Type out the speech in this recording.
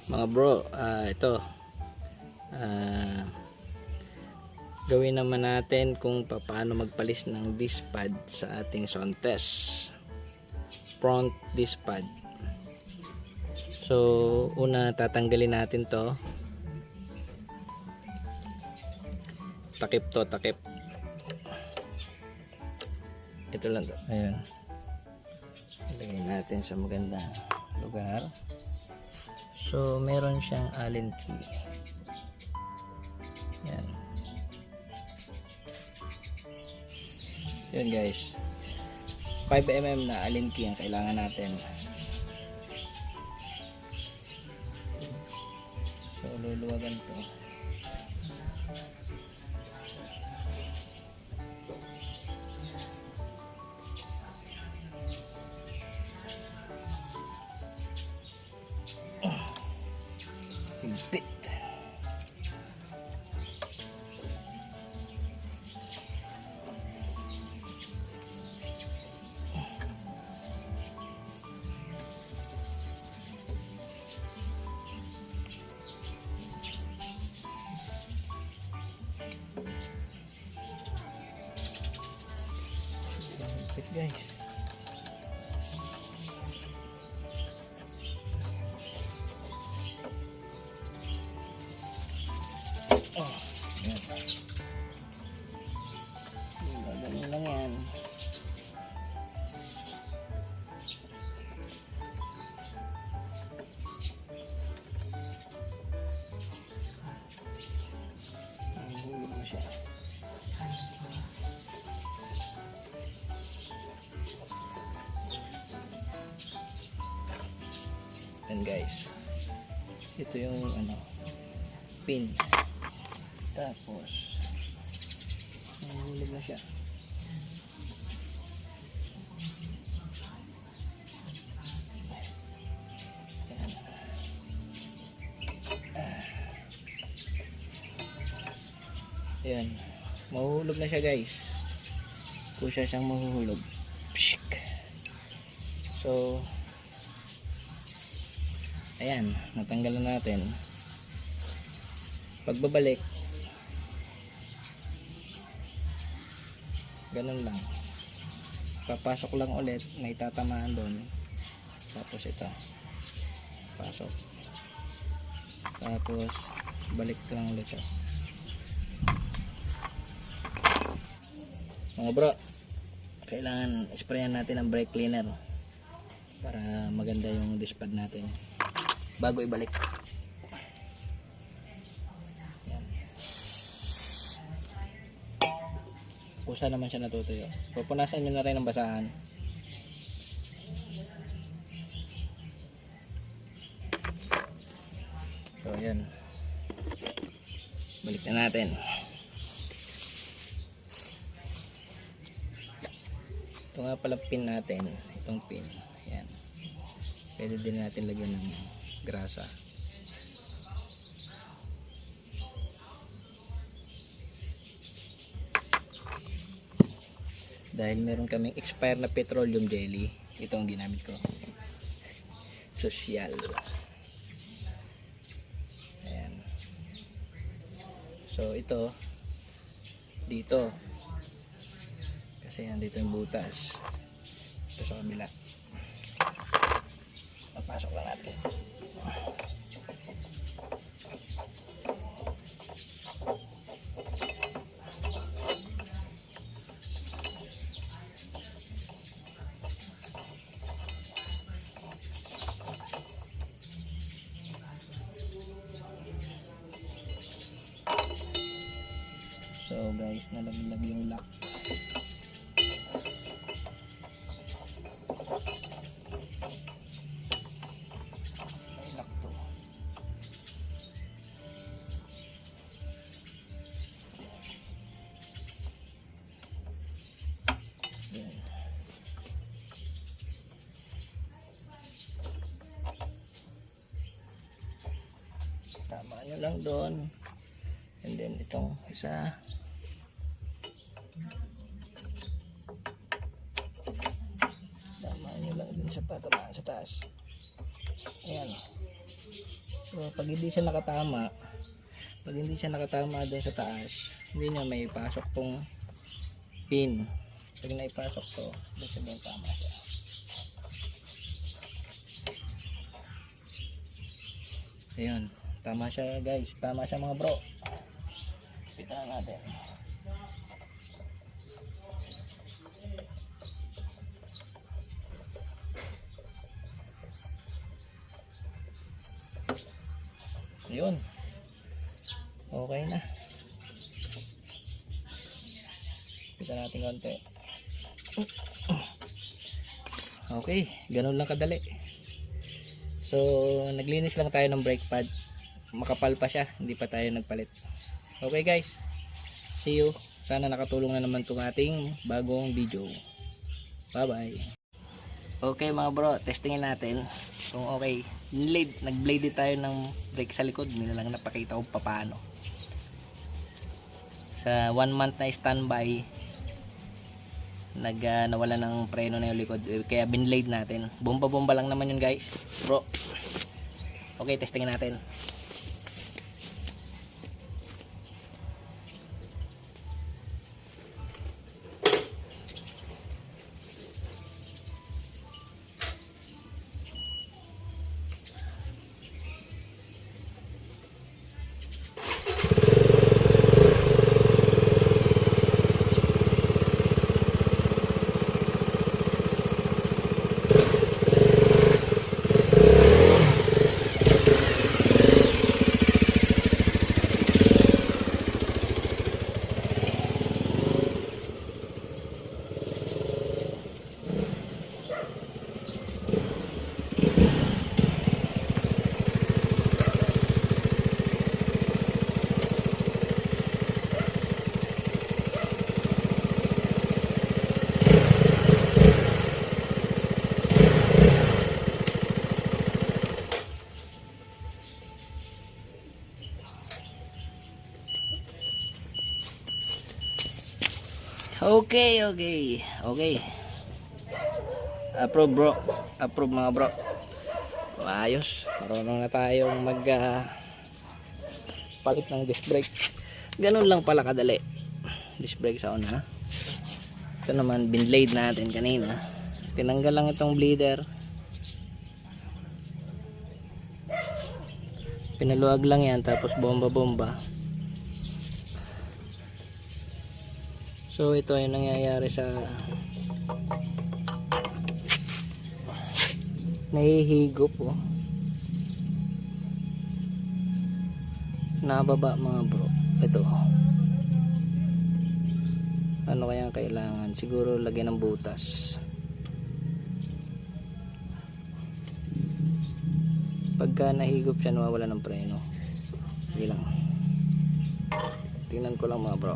Mga bro, ito gawin naman natin kung paano magpalis ng disc pad sa ating Sontes front disc pad. So una, tatanggalin natin to, takip to, takip. Ito lang to, ayun, ilagay natin sa magandang lugar. So meron siyang Allen key. Yan. Yun guys. 5mm na Allen key ang kailangan natin. So luluwagan to. Simpit. Simpit guys. Yan. Ganyan lang yan. Hulog na siya. Yan guys. Ito yung pin. Tapos nahulog na siya. Ayan, mahuhulog na siya guys. Kusa siyang mahuhulog. Pshik. So ayan, natanggalan natin. Pagbabalik, ganun lang, papasok lang ulit, may tatamaan doon, tapos ito pasok, tapos balik lang ulit ito. Mga bro, kailangan sprayan natin ang brake cleaner para maganda yung disc pad natin bago ibalik. Kusa naman siya natutuyo. Pupunasan nyo na rin ang basahan. So ayan, balik na natin. Ito nga pala pin natin, itong pin. Ayan, pwede din natin lagyan ng grasa. Dahil meron kaming expired na petroleum jelly, ito ang ginamit ko. Social. Ayan. So ito dito, kasi nandito yung butas. Ito sa kabila, papasok lang natin. So guys, nalaglag yung lock. May lock to. Yan. Tama nyo lang doon. And then itong isa, tama nyo lang din sa patamaan sa taas. Ayan. So pag hindi siya nakatama doon sa taas, hindi niya may pasok tong pin. Pag naipasok to, doon sabihin tama siya. Ayun, tama siya guys, tama siya mga bro. Kita na natin. Ayun. Okay na. Kita natin konti. Okay, ganun lang kadali. So, naglinis lang tayo ng brake pad. Makapal pa siya, hindi pa tayo nagpalit. Okay guys, see you. Sana nakatulong na naman itong ating bagong video. Bye bye. Okay mga bro, testingin natin kung okay. Nag-blade tayo ng brake sa likod. Hindi na lang napakita ko paano. Sa 1 month na standby, nawala ng preno na yung likod. Kaya binlade natin. Bomba-bomba lang naman yun guys. Bro. Okay, testingin natin. Okay. Approve bro. Approve mga bro. Ayos. Marunong na tayong palit ng disc brake. Ganun lang pala kadali. Disc brake sa una. Ito naman binblade natin kanina. Tinanggal lang itong bleeder. Pinaluwag lang yan tapos bomba-bomba. So ito ay nangyayari sa nahihigop po. Nababa mga bro. Ito. Ano kaya kailangan? Siguro lagyan ng butas. Pagka nahigop siya, nawawala ng preno. Sige lang. Tingnan ko lang mga bro.